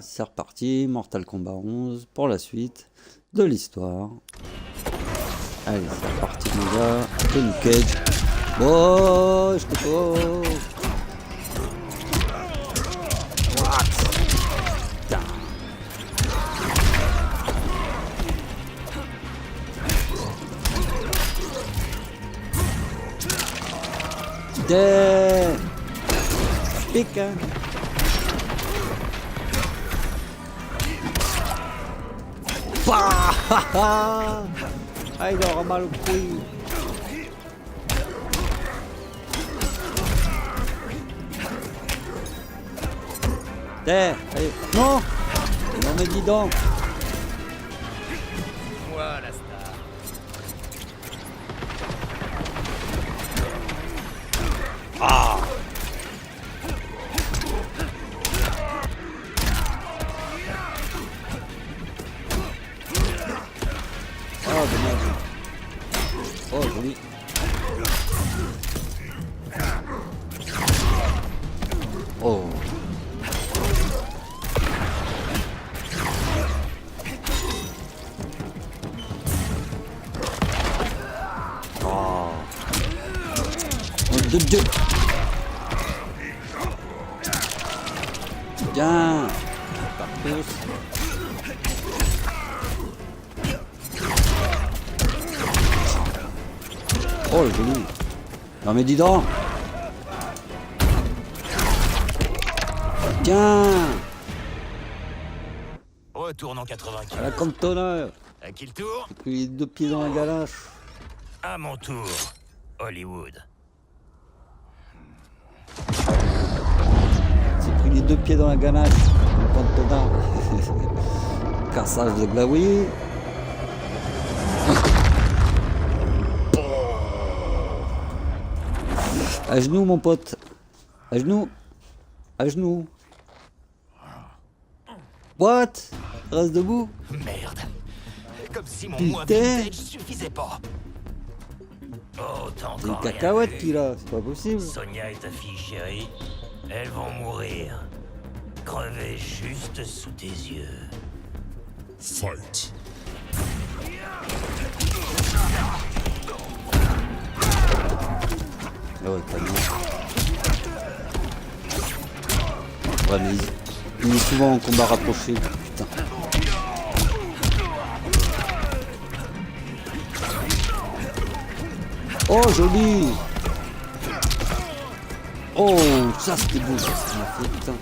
c'est reparti, Mortal Kombat 11 pour la suite de l'histoire. Allez, c'est reparti mon gars, Johnny Cage. Oh, je te pose. Putain. Pique, hein. Ah, il aura mal au couille. Allez, non. Non mais dis donc. Moi la star. Ah. Oh dommage. Oh joli. Oh. Oh. De Dieu. Bien. Par tous. Oh le joli. Non mais dis donc. Tiens. Retourne en 95. À la cantonne. À qui le tour? Et puis 2 pieds dans la galache. À mon tour. Hollywood. J'ai pris les 2 pieds dans la ganache. Le cantonat. Cassage de glaouis. À genoux mon pote. À genoux. À genoux. What? Reste debout. Merde. Comme si mon Putain. moi vintage suffisait pas. Oh, t'as C'est une encore rien cacahuète vu. qu'il a, c'est pas possible. Sonia et ta fille chérie, elles vont mourir. Crever juste sous tes yeux. Fight. Ah ouais, canon. Ouais, mais il est souvent en combat rapproché, putain. Oh, joli. Oh, ça c'était beau, ça m'a fait, putain.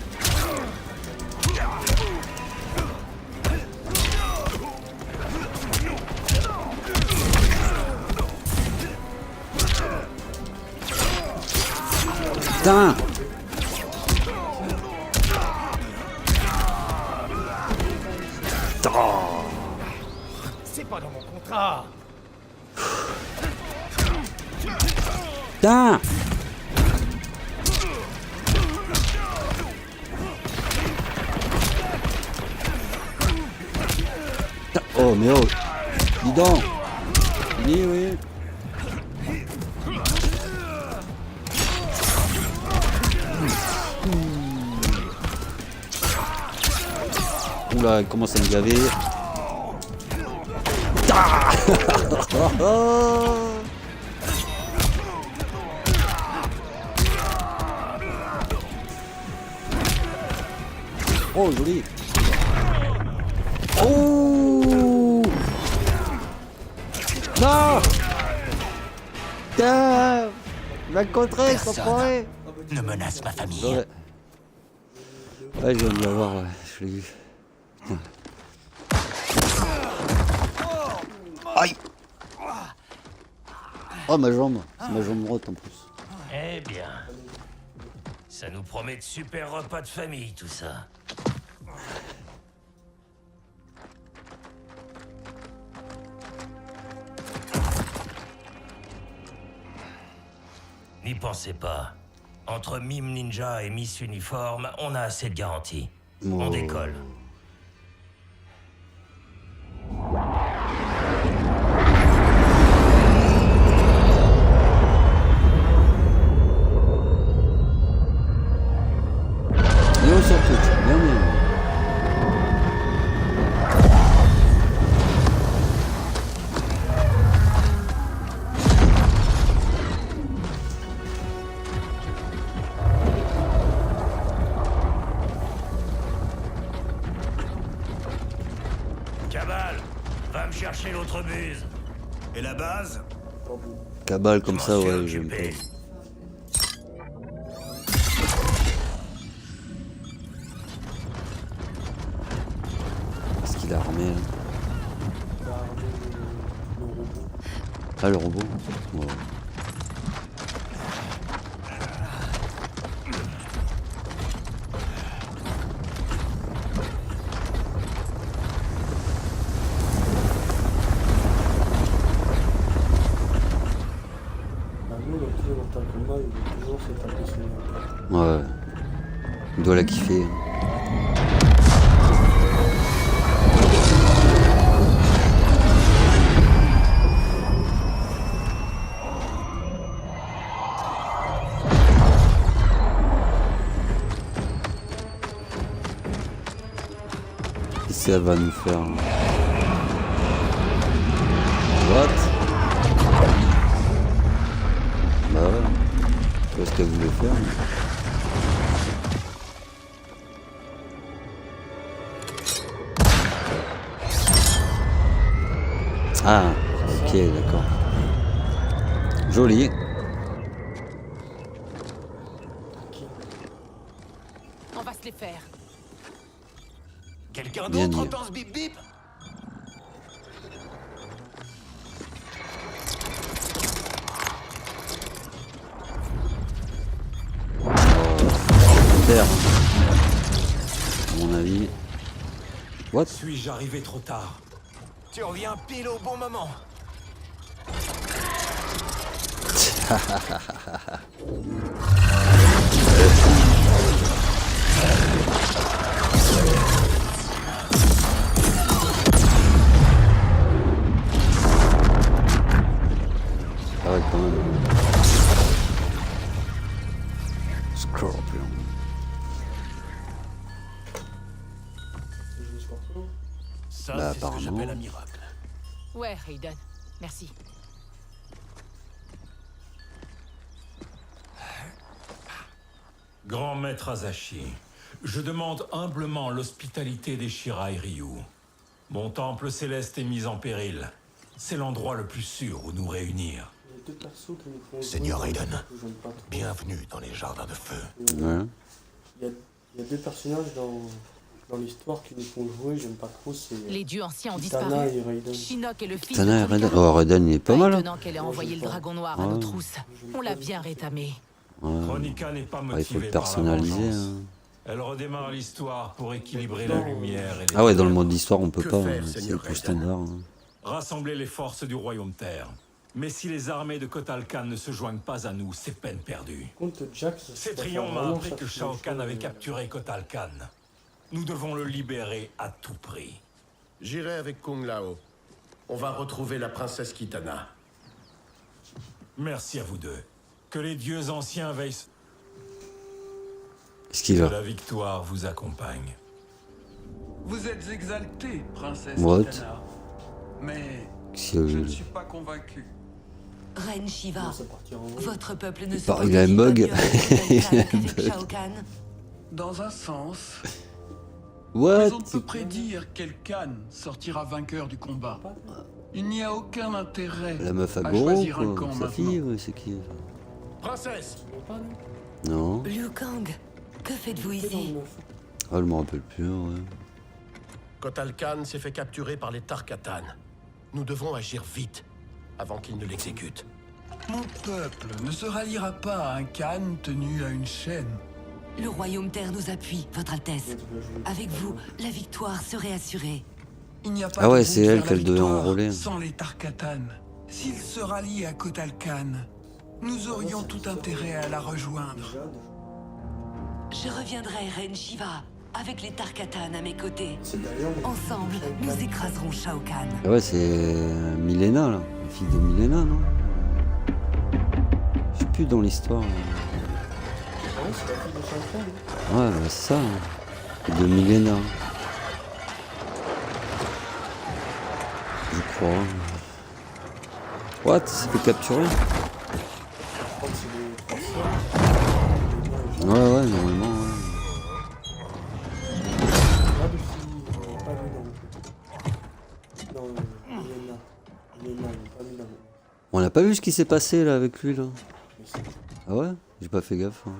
Putain. Oh. C'est pas dans mon contrat. Putain. Oh mais oh. Dis donc. Oui, oui. Oula, il commence à me gaver. Ah. Oh, joli. Oh. Non. Putain. Il m'a contré, je comprends. Ne menace ma famille. Ouais. Ouais, je viens de l'avoir, ouais. Je l'ai vu. Putain. Aïe. Oh, ma jambe. C'est ma jambe droite en plus. Eh bien. Ça nous promet de super repas de famille, tout ça. N'y pensez pas. Entre Mime Ninja et Miss Uniforme, on a assez de garanties. On Oh. décolle. Et on sur Twitch, bien bien. Cabal, va me chercher l'autre buse. Et la base? Cabal comme Je ça, m'en suis ouais, j'aime occupé. pas. Qu'est-ce qu'il a armé là? Il a armé le robot. Ah, le robot? Ouais. Bah, nous, on a toujours Mortal Kombat, il est toujours fait taper sur les gens. Ouais. Il doit la kiffer. Qu'est-ce qu'elle va nous faire? What? Bah ouais. Je sais pas ce qu'elle voulait faire. Ah, ok, d'accord. Joli. On va se les faire. Quelqu'un Bien d'autre dit. entend ce bip bip? Terre. À mon avis. What? Suis-je arrivé trop tard? Tu reviens pile au bon moment. Ah ouais, quand même. Scorpion. C'est joué Scorpion. Ça, Bah, c'est ce que apparemment. j'appelle un miracle. Ouais, Raiden. Merci. Grand maître Azashi, je demande humblement l'hospitalité des Shirai Ryu. Mon temple céleste est mis en péril. C'est l'endroit le plus sûr où nous réunir. Il y a deux persos qui nous font Seigneur jouer, Raiden, que j'aime pas trop. bienvenue dans les jardins de feu. Ouais. Il y a deux personnages dans l'histoire qui nous font jouer, j'aime pas trop, c'est Les dieux anciens ont Kitana disparu. et Raiden. Shinnok est le fils Tana et de Raiden. Kurika. Oh, Raiden, il est pas mal. Hein. Étonnant qu'elle ait envoyé le dragon noir à Ouais. nos trousses. On l'a bien rétamé. Ouais. Kronika n'est pas Ouais, il faut motivée le par la personnaliser. vengeance. Hein. Elle redémarre l'histoire pour équilibrer la lumière et les Ah ouais, dans le ténèbres. mode d'histoire, on peut Que pas. faire, Hein. C'est Seigneur tout Raiden? standard. Hein. Rassembler les forces du royaume Terre. Mais si les armées de Kotal Khan ne se joignent pas à nous, c'est peine perdue. Contre Jax, Cétrion m'a appris que Shao Kahn avait capturé Kotal Khan. Nous devons le libérer à tout prix. J'irai avec Kung Lao. On va retrouver la princesse Kitana. Merci à vous deux. Que les dieux anciens veillent. Est-ce qu'il Que a. la victoire vous accompagne. Vous êtes exaltée, princesse What? Kitana. Mais Qu'est-ce qu'il je a ne eu? suis pas convaincu. Reine Shiva, votre peuple ne se paraît qu'il a un bug. Il a un qu'avec bug. Shao Kahn. Dans un sens, What? mais on peut prédire quel Khan sortira vainqueur du combat. Il n'y a aucun intérêt La meuf à à Goro, choisir un quoi. camp Sa maintenant. fille, ouais, c'est qui? Princesse! Non. Liu Kang, que faites-vous ici? Ah, je me rappelle plus, ouais. Kotal Khan s'est fait capturer par les Tarkatan. Nous devons agir vite, avant qu'ils ne l'exécutent. Mon peuple ne se ralliera pas à un Khan tenu à une chaîne. Le royaume Terre nous appuie, votre Altesse. Avec vous, la victoire serait assurée. Il n'y a pas Ah ouais, de c'est route elle vers la qu'elle devait victoire enrôler. sans les Tarkatan. S'ils se rallient à Kotal Khan, nous aurions tout intérêt à la rejoindre. Je reviendrai, Reine Shiva, avec les Tarkatan à mes côtés. C'est d'ailleurs Ensemble, nous écraserons Shao Kahn. Ah ouais, c'est Milena, là. La fille de Milena, non? Je sais plus dans l'histoire. Ouais, c'est la fille de Shao Kahn. Ouais, bah, c'est ça. Hein. De Milena. Je crois. What? C'est fait capturer? Je crois que c'est les trois sœurs. Ouais, ouais, normalement, ouais. Pas de fille, pas vu dans le On n'a pas vu ce qui s'est passé là avec lui là. Mais c'est- Ah ouais? J'ai pas fait gaffe. Hein.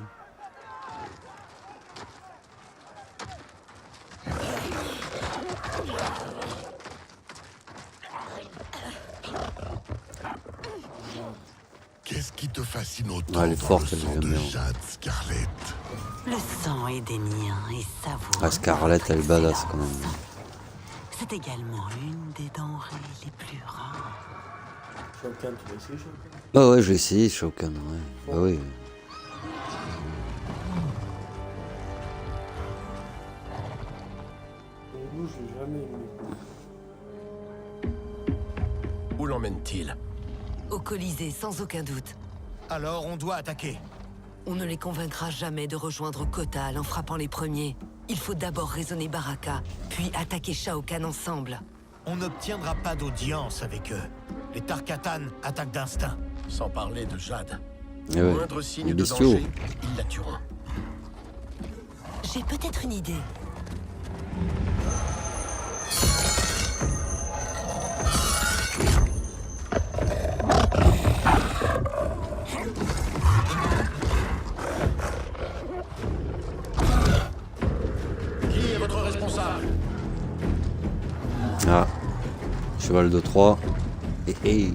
Qu'est-ce qui te fascine autant Ah, elle est dans forte, le elle, sang j'aime de bien. Jade, Scarlett? Le sang est des miens et savoureux. Ah, Scarlett, elle est badass quand même. C'est également une des denrées les plus rares. Shao Kahn, tu l'as essayé, Shao Kahn? Ah ouais, je l'ai essayé, Shao Kahn, ouais. Bah oui. Et nous, je l'ai jamais aimé. Où l'emmène-t-il? Au Colisée, sans aucun doute. Alors on doit attaquer. On ne les convaincra jamais de rejoindre Kotal en frappant les premiers. Il faut d'abord raisonner Baraka, puis attaquer Shao Kahn ensemble. On n'obtiendra pas d'audience avec eux. Les Tarkatan attaquent d'instinct. Sans parler de Jade. Eh ouais. Moindre signe Les de bestiaux. danger, ils la tueront. J'ai peut-être une idée. Qui est votre responsable? Ah. Cheval de 3. Hé hé.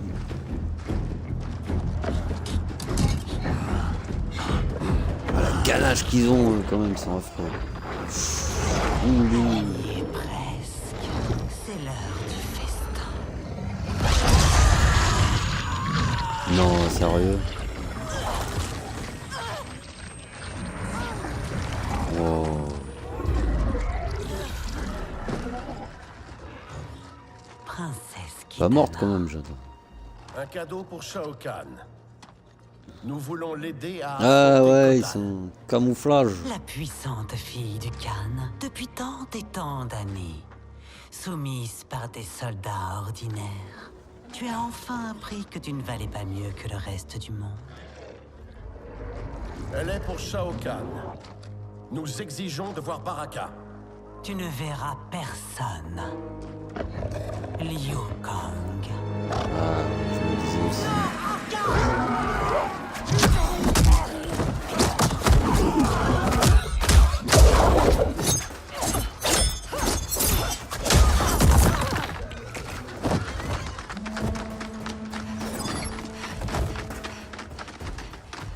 Ah, la ganache qu'ils ont quand même, c'est affreux. Ouh. Et presque. C'est l'heure du festin. Non, sérieux. Wow. Princesse Pas morte Kitana. quand même, j'adore. Un cadeau pour Shao Kahn. Nous voulons l'aider à... Ah affronter ouais, ils Kotal. sont camouflage. La puissante fille du Khan, depuis tant et tant d'années, soumise par des soldats ordinaires. Tu as enfin appris que tu ne valais pas mieux que le reste du monde. Elle est pour Shao Kahn. Nous exigeons de voir Baraka. Tu ne verras personne. Liu Kang. Ah, je me disais aussi.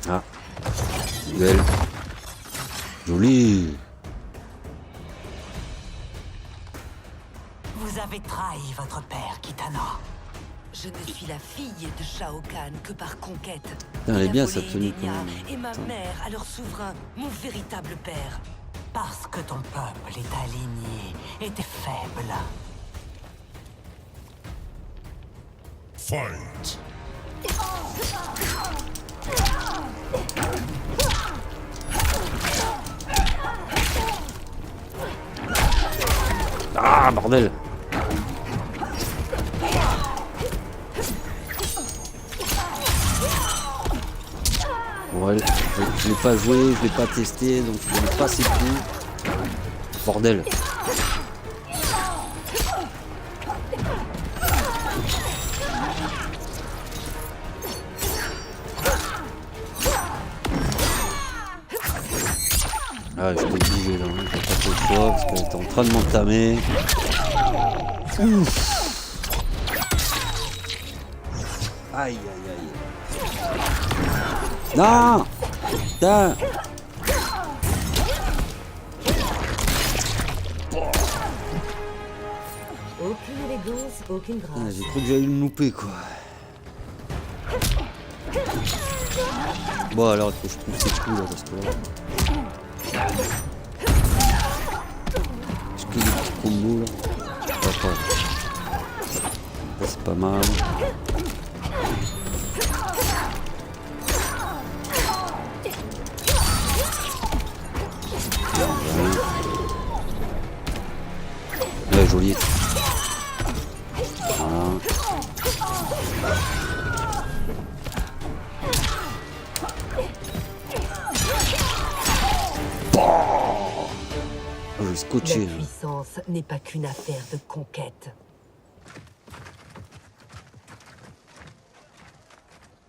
Ah, duel. Joli. Vous avez trahi votre père, Kitana. Je ne suis la fille de Shao Kahn que par conquête. Putain, elle est Il a bien, volé sa tenue, Edenia quand même. Et ma Putain. mère à leur souverain, mon véritable père. Parce que ton peuple et ta lignée étaient faibles. Fight! Ah, bordel. Bon, je l'ai pas joué, je l'ai pas testé, donc je n'ai pas ses coups. Bordel. Ah, je t'ai obligé là, hein. J'ai pas fait le choix parce qu'elle était en train de m'entamer. Ouf. Aïe aïe aïe. Non. Putain. Aucune élégance, aucune Ah, grâce. j'ai cru que j'allais le louper quoi. Bon alors il faut que je trouve ces coups là parce que là. J'ai que des petits combos là. D'accord. Ça c'est pas mal. Ouais, joli. Voilà. Oh, j'ai scotché. La là. puissance n'est pas qu'une affaire de conquête.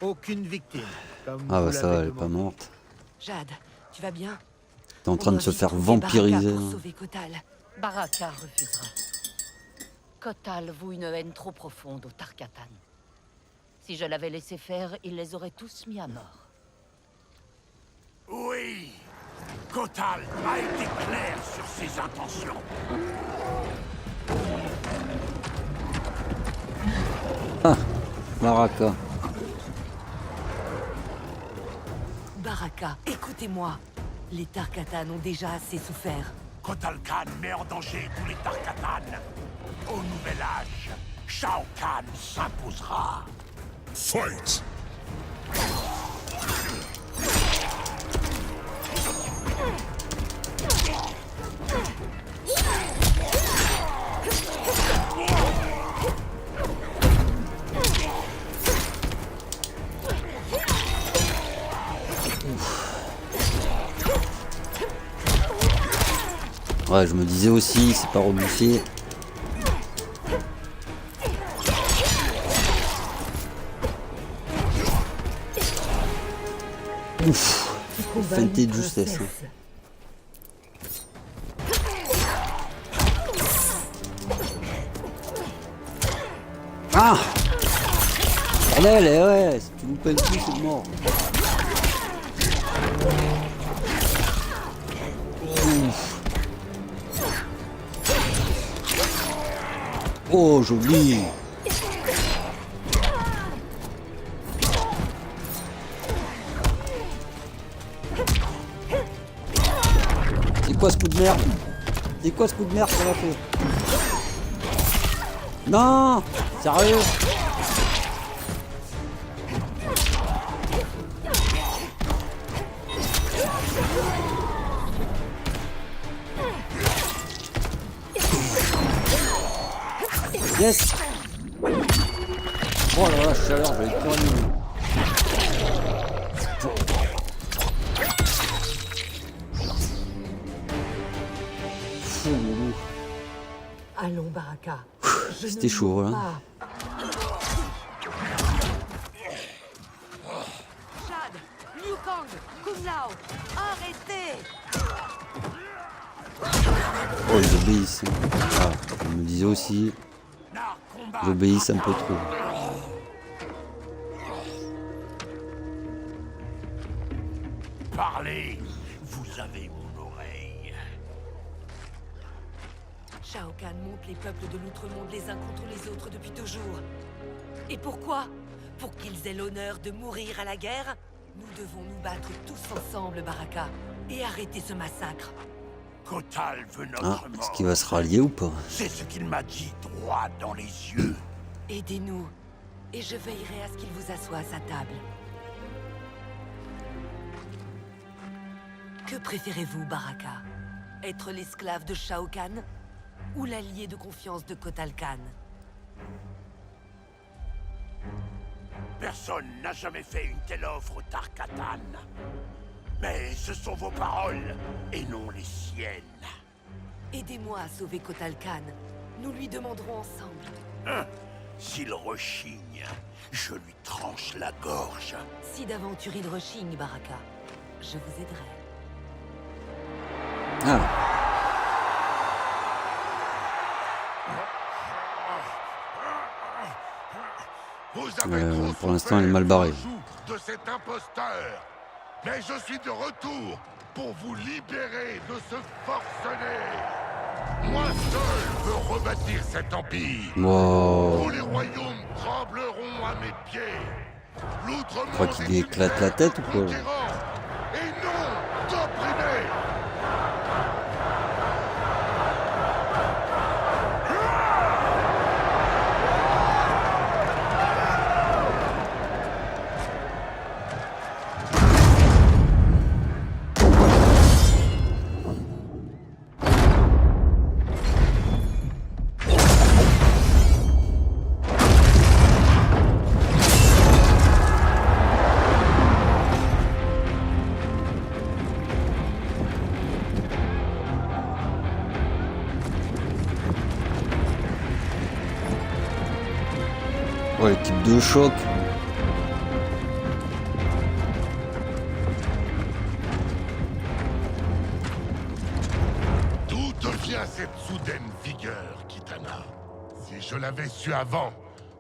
Aucune victime. Comme Ah vous bah ça va, l'avez elle est pas demandé. morte. Jade, tu vas bien? T'es en train On de se doit vite faire trouver vampiriser. Baraka pour hein. sauver Kotal. Baraka refusera. Kotal voue une haine trop profonde aux Tarkatan. Si je l'avais laissé faire, il les aurait tous mis à mort. Oui, Kotal a été clair sur ses intentions. Ah, Baraka. Baraka, écoutez-moi. Les Tarkatan ont déjà assez souffert. Kotal Khan met en danger tous les Tarkatan. Au nouvel âge, Shao Kahn s'imposera. Fight! Ouais, je me disais aussi, c'est pas reboussé. Ouf, feinté de justesse. Hein. Ah! Bordel, eh ouais, si tu loupes le coup, c'est mort. Ouf. Oh, joli! C'est quoi ce coup de merde? C'est quoi ce coup de merde qu'on a fait? Non! Sérieux? Yes! Oh là là, chaleur, j'avais tout annulé. Fou, loulou. Allons, Baraka. C'était chaud, là. Jade, Liu Kang, Kung Lao, arrêtez! Oh, ils obéissent. Ah, je me disais aussi. Ils obéissent un peu trop. Parlez, vous avez mon oreille. Shao Kahn monte les peuples de l'outre-monde les uns contre les autres depuis toujours. Et pourquoi? Pour qu'ils aient l'honneur de mourir à la guerre? Nous devons nous battre tous ensemble, Baraka, et arrêter ce massacre. Kotal veut notre Ah, mort. est-ce qu'il va se rallier ou pas? C'est ce qu'il m'a dit droit dans les yeux. Aidez-nous, et je veillerai à ce qu'il vous assoie à sa table. Que préférez-vous, Baraka? Être l'esclave de Shao Kahn ou l'allié de confiance de Kotal Khan? Personne n'a jamais fait une telle offre au Tarkatan. Mais ce sont vos paroles et non les siennes. Aidez-moi à sauver Kotal Khan. Nous lui demanderons ensemble. S'il rechigne, je lui tranche la gorge. Si d'aventure il rechigne, Baraka, je vous aiderai. Ah, Vous avez trop pour l'instant, elle est souffert mal barrée. du joug de cet imposteur. Mais je suis de retour pour vous libérer de ce forcené. Moi seul peux rebâtir cet empire. wow. Tous les royaumes trembleront à mes pieds. L'outre-monde Je crois qu'il lui est éclate une la terre tête ou de quoi, là? conquérants et non d'opprimés. Ouais, l'équipe de choc. vigueur, Kitana. Si je l'avais su avant,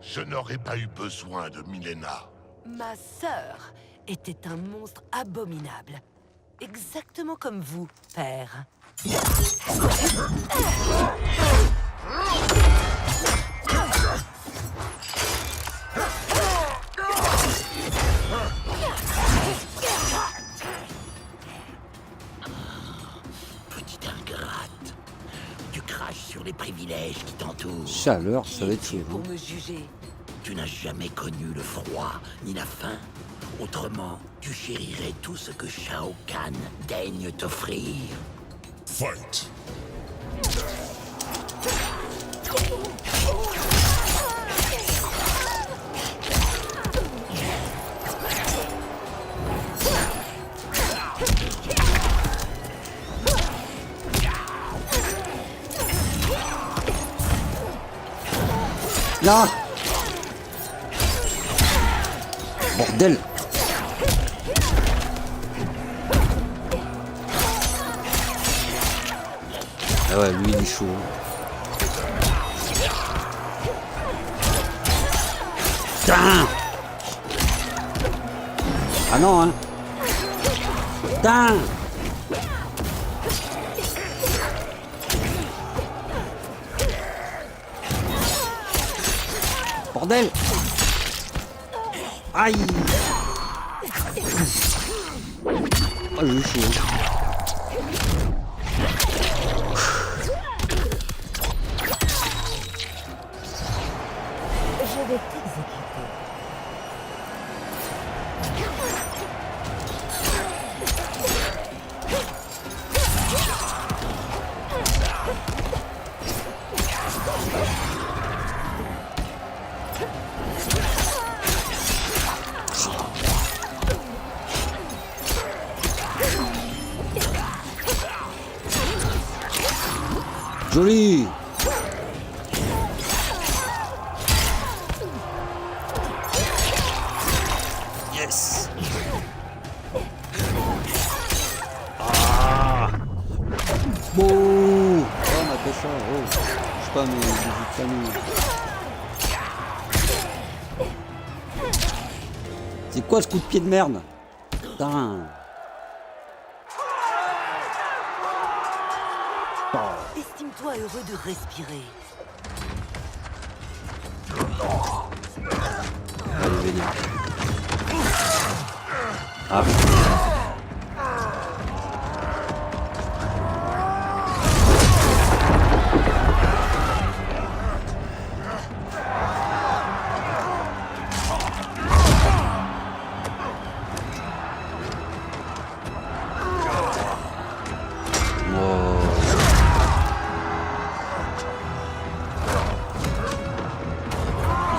je n'aurais pas eu besoin de Milena. Ma sœur était un monstre abominable. Exactement comme vous, père. Petite ingrate. Tu craches sur les privilèges qui t'entourent. Chaleur, ça va être chaud. Pour Hein. me juger. Tu n'as jamais connu le froid ni la faim. Autrement, tu chérirais tout ce que Shao Kahn daigne t'offrir. Fight! Là. Bordel. Ah ouais, lui il est chaud. Putain. Ah non, hein. Putain. Bordel. Aïe. Oh, j'ai chaud. Je vais t'exécuter. Joli. Yes. Ah. Bon. Oh, on a fait ça. Oh. Je sais pas, mais j'ai de famille. C'est quoi ce coup de pied de merde? Putain. Estime-toi heureux de respirer. Allez, vénère. Ah.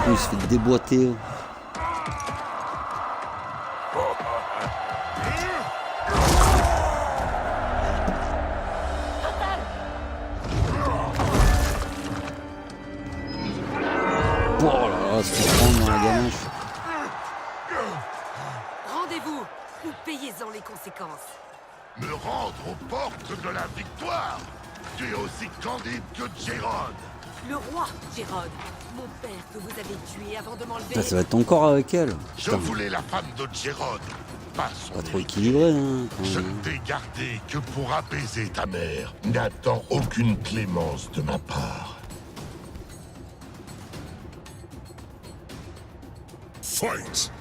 Il se fait déboîter. Oh là là, se prend dans la ganache. Rendez-vous ou payez-en les conséquences. Me rendre aux portes de la victoire? Tu es aussi candide que Jérôme. Le roi, Jérôme, mon père que vous avez tué avant de m'enlever. Putain, ça va être encore avec elle. Je Putain, voulais la femme de Jérôme, pas son pas trop héritier. équilibré, hein. Je ne t'ai gardé que pour apaiser ta mère. N'attends aucune clémence de ma part. Fight!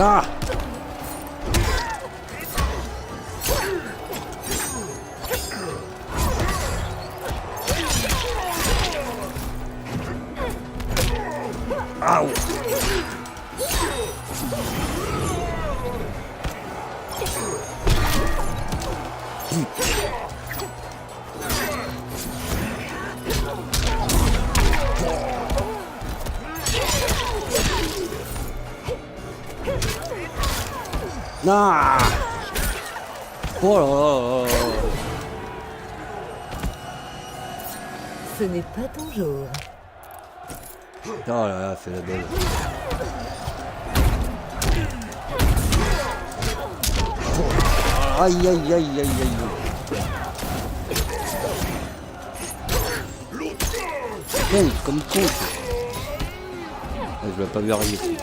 Ah! Au! Ah! Oh là là là là. Ce n'est pas ton jour. Oh là là, fait la belle. Aïe aïe aïe aïe aïe. Con, comme con. Ah, je l'ai pas vu arriver.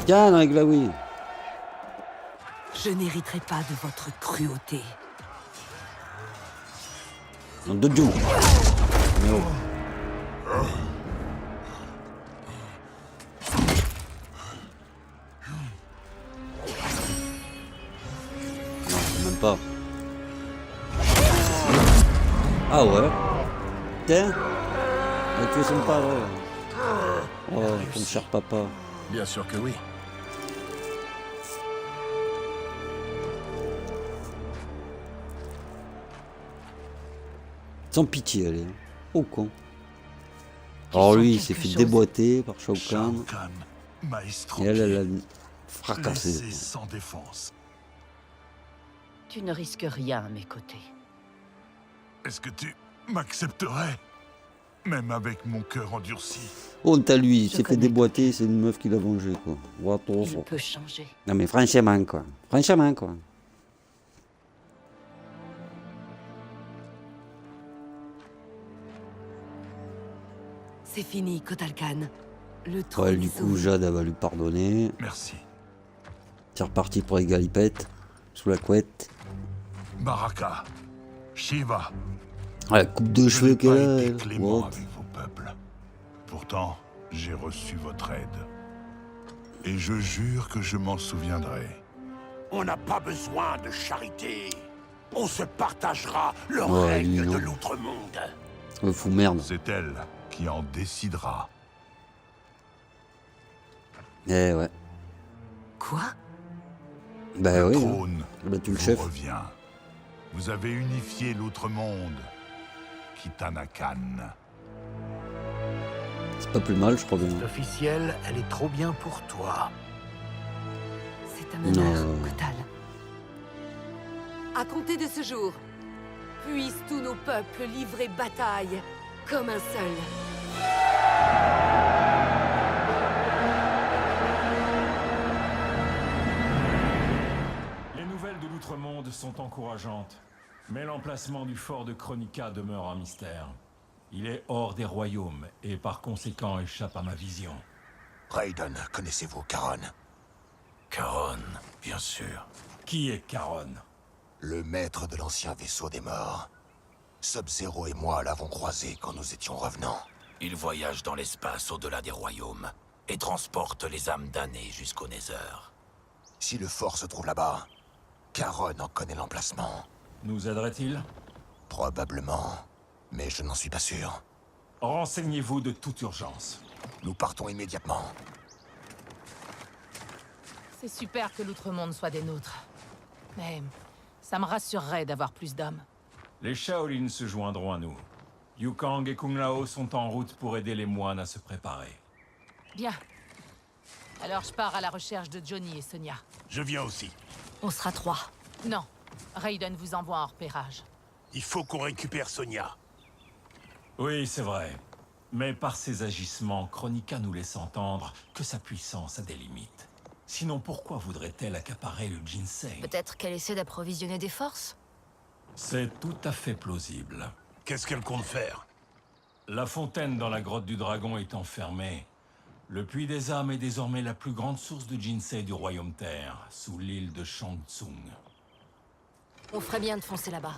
Tiens, avec la Wii. Je n'hériterai pas de votre cruauté. Non, de Dieu. Mais oh. Non, même pas. Ah ouais. Tiens. Tu es sympa, ouais. Oh, ton cher papa. Bien sûr que oui. Sans pitié, elle est. Oh con. Alors lui, il s'est fait déboîter par Shao Kahn. Et elle a fracassé. Sans défense. Tu ne risques rien à mes côtés. Est-ce que tu m'accepterais? Même avec mon cœur endurci. Honte à lui, il s'est fait déboîter, c'est une meuf qui l'a vengé, quoi. Il peut changer. Non mais franchement, quoi. Franchement, quoi. C'est fini, Kotal Kahn. Le trône Ouais, du coup, Jade, elle va lui pardonner. Merci. C'est reparti pour les galipettes. Sous la couette. Baraka, Shiva. Ah, la coupe de cheveux qu'elle a, elle. Clément avec vos peuples. Pourtant, j'ai reçu votre aide. Et je jure que je m'en souviendrai. On n'a pas besoin de charité. On se partagera le Ouais, règne lui, de non. l'outre-monde. Me fout merde. C'est elle qui en décidera. Eh ouais. Quoi? Bah oui. Trône Bah tu le vous chef. revient. Vous avez unifié l'outre-monde. Kitana Khan. C'est pas plus mal, je crois bien. Officiel, elle est trop bien pour toi. C'est un honneur, Non. Kotal. À compter de ce jour, puissent tous nos peuples livrer bataille comme un seul. Les nouvelles de l'Outre-Monde sont encourageantes, mais l'emplacement du fort de Kronika demeure un mystère. Il est hors des royaumes et par conséquent échappe à ma vision. Raiden, connaissez-vous Charon? Charon, bien sûr. Qui est Charon? Le maître de l'ancien vaisseau des morts. Sub-Zero et moi l'avons croisé quand nous étions revenants. Il voyage dans l'espace au-delà des royaumes et transporte les âmes damnées jusqu'au Nether. Si le fort se trouve là-bas, Charon en connaît l'emplacement. Nous aiderait-il? Probablement, mais je n'en suis pas sûr. Renseignez-vous de toute urgence. Nous partons immédiatement. C'est super que l'Outre-Monde soit des nôtres. Mais ça me rassurerait d'avoir plus d'hommes. Les Shaolin se joindront à nous. Yukang et Kung Lao sont en route pour aider les moines à se préparer. Bien. Alors je pars à la recherche de Johnny et Sonia. Je viens aussi. On sera 3. Non, Raiden vous envoie en repérage. Il faut qu'on récupère Sonia. Oui, c'est vrai. Mais par ses agissements, Kronika nous laisse entendre que sa puissance a des limites. Sinon, pourquoi voudrait-elle accaparer le Jinsei? Peut-être qu'elle essaie d'approvisionner des forces? C'est tout à fait plausible. Qu'est-ce qu'elle compte faire? La fontaine dans la grotte du dragon étant fermée, le puits des âmes est désormais la plus grande source de Jinsei du royaume Terre, sous l'île de Shang-Tsung. On ferait bien de foncer là-bas.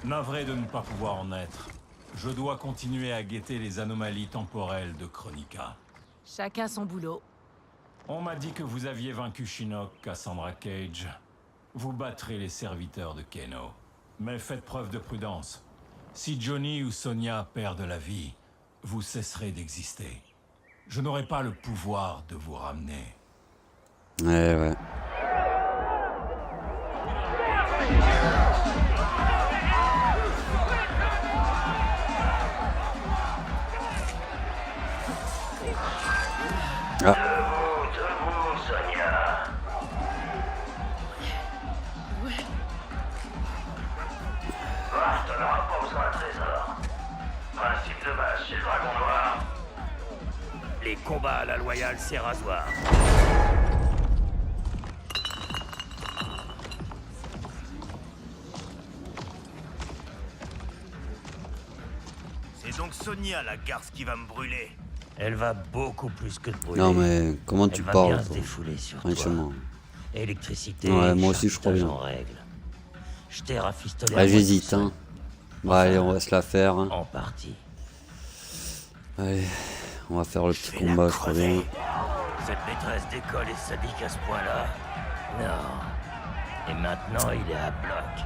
Navré de ne pas pouvoir en être. Je dois continuer à guetter les anomalies temporelles de Kronika. Chacun son boulot. On m'a dit que vous aviez vaincu Shinnok, Cassandra Cage. Vous battrez les serviteurs de Keno. Mais faites preuve de prudence. Si Johnny ou Sonia perdent la vie, vous cesserez d'exister. Je n'aurai pas le pouvoir de vous ramener. Ouais, ouais. Les combats à la loyale, c'est rasoir. C'est donc Sonia, la garce, qui va me brûler. Elle va beaucoup plus que te brûler. Non mais comment tu Elle va parles bien se toi défouler sur franchement. toi. Électricité. Ouais, moi aussi je crois bien. en règle. Je t'ai rafistolé. Ouais, j'hésite hein. Bah allez, on va se la faire. Hein. En partie. Allez, on va faire le petit combat, je crois bien. Cette maîtresse d'école est sadique à ce point-là. Non. Et maintenant, il est à bloc.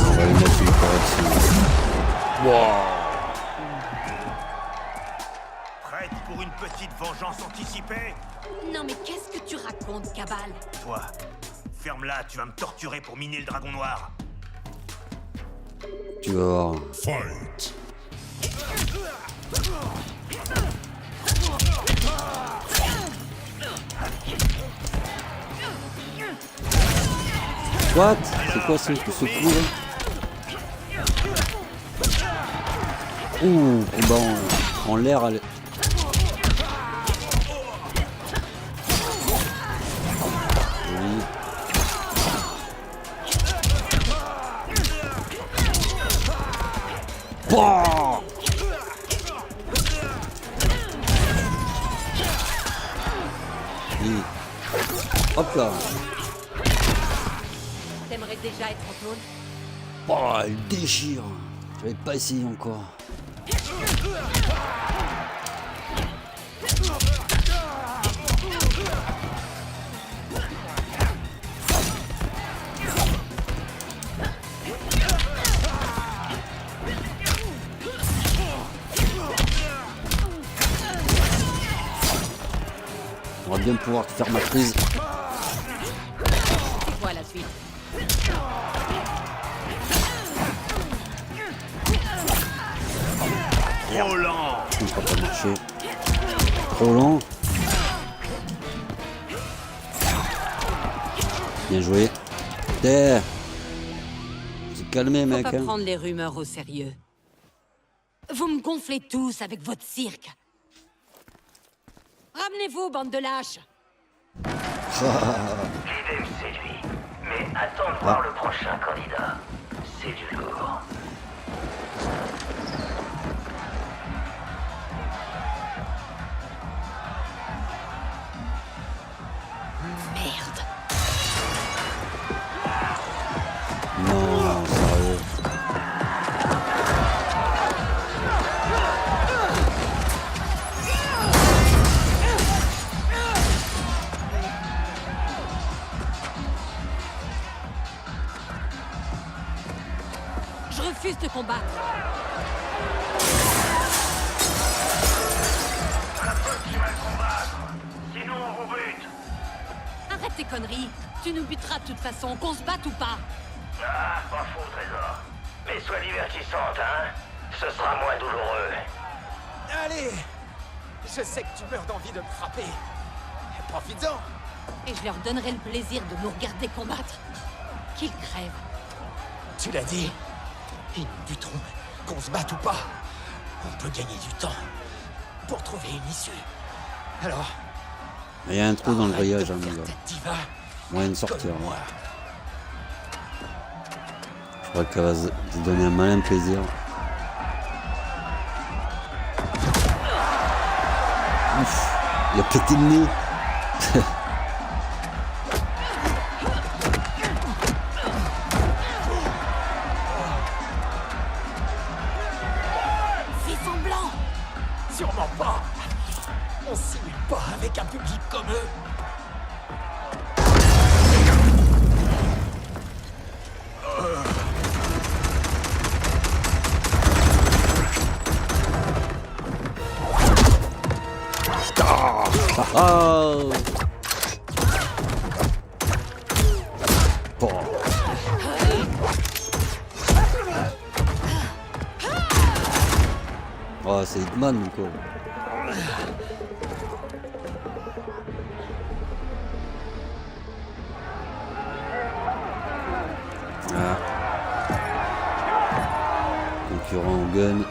On va lui mettre une correction. Wow. Prête pour une petite vengeance anticipée? Non mais qu'est-ce que tu racontes, Cabal? Toi, ferme-la, tu vas me torturer pour miner le dragon noir. Tu vas voir. Fight. What? C'est quoi ce coup là? Ouh, combat en l'air. Oui. Bah oui. Hop là. T'aimerais déjà être en clone? Oh, elle déchire. J'avais pas essayé encore. On va bien pouvoir te faire ma prise. C'est quoi la suite? Trop lent. Ça va pas marcher. Trop lent. Bien joué. T'es calmé, mec. Faut pas Hein. prendre les rumeurs au sérieux. Vous me gonflez tous avec votre cirque. Ramenez-vous, bande de lâches. L'idée me séduit. Mais attends de voir le prochain candidat. C'est du lourd. Merde. Non, sérieux. Je refuse de combattre. Tu vas le combattre. Sinon, on vous bute. Arrête tes conneries. Tu nous buteras de toute façon, qu'on se batte ou pas. Ah, pas faux, Trésor. Mais sois divertissante, hein. Ce sera moins douloureux. Allez! Je sais que tu meurs d'envie de me frapper. Profites-en! Et je leur donnerai le plaisir de nous regarder combattre. Qu'ils crèvent. Tu l'as dit. Ils nous buteront, qu'on se batte ou pas. On peut gagner du temps pour trouver une issue. Alors, Il y a un trou dans le voyage, hein, les gars. diva, Moyen de sortir. Hein. Je crois qu'elle va se donner un malin plaisir. Ouf, il a pété le nez. Fais semblant. sûrement pas. On simule pas avec un public comme eux. Oh. Bon. Oh, c'est Hitman quoi. Ah. gun.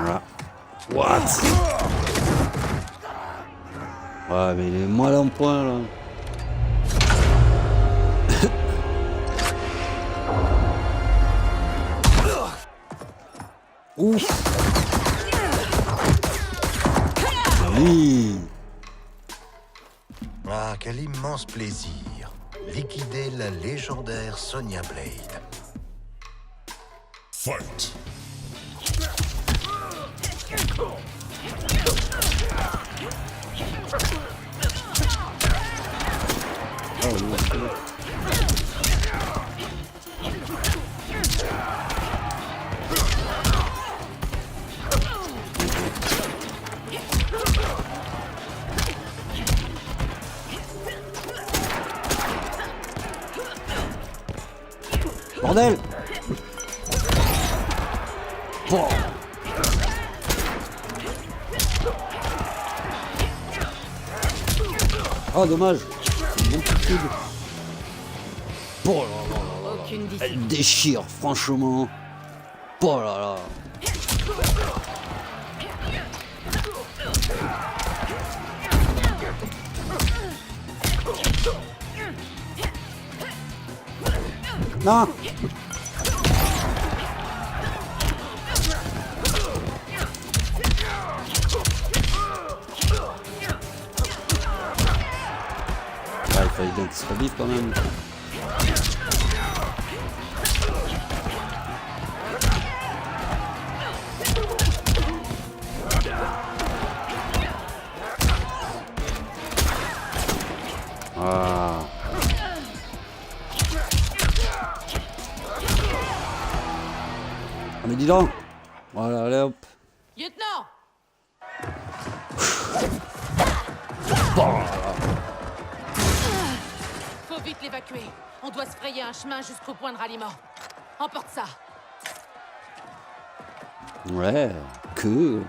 Voilà. What? Ouais, mais il est mal en point là. Ouf. Oui. Ah, quel immense plaisir. Liquider la légendaire Sonya Blade. Fight. Bordel! Bon. Oh dommage. Bon petit coup. Oh là là là là. Elle déchire franchement. Oh là là. Non. Ah, il fallait bien qu'il se revive quand même. Ah. Ah mais dis donc. Voilà, allez hop. Lieutenant! Bon, Faut vite l'évacuer. On doit se frayer un chemin jusqu'au point de ralliement. Emporte ça. ouais, cool.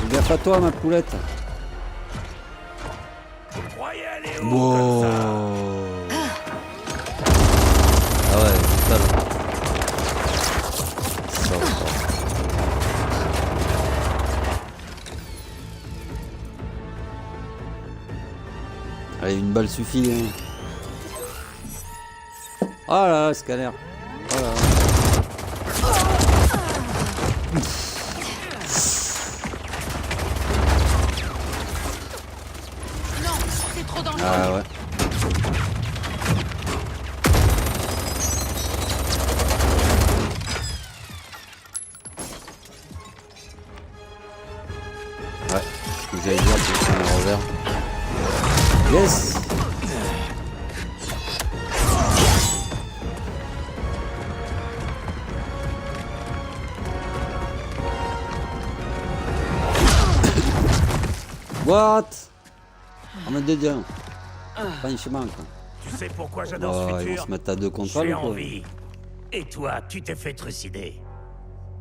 Gaffe à toi, ma poulette. Wow. Ah ouais, c'est ça là. Ça, allez, une balle suffit. Hein. Oh là là, scanner. Oh là là. Ah ouais. Ouais, ce que j'allais dire, c'est que c'est un revers. Yes. What? On met dedans. Pas un chemin quoi. Tu sais pourquoi j'adore ce futur? Ils vont se mettre à deux contre un. J'ai envie. Et toi, tu t'es fait trucider.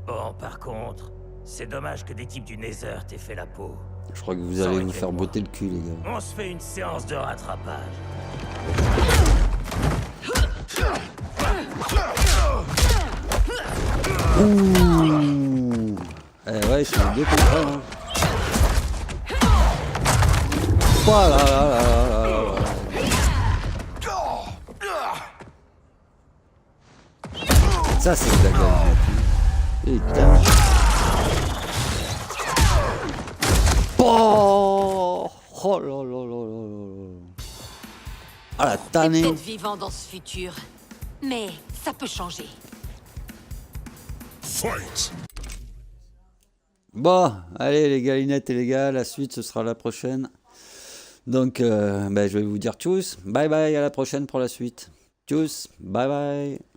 Bon, par contre, c'est dommage que des types du Nether t'aient fait la peau. Je crois que vous allez vous faire botter le cul, les gars. On se fait une séance de rattrapage. Ouh. Eh ouais, je suis en deux contre un. Hein. Oh là là là là là là. Ça c'est de la gueule. Putain. Oh, oh là là là là là. Ah la tannée. Peut-être vivant dans ce futur, mais ça peut changer. Fight. Bon, allez les galinettes et les gars, la suite ce sera la prochaine. Donc je vais vous dire tchuss, bye bye, à la prochaine pour la suite. Tchuss, bye bye.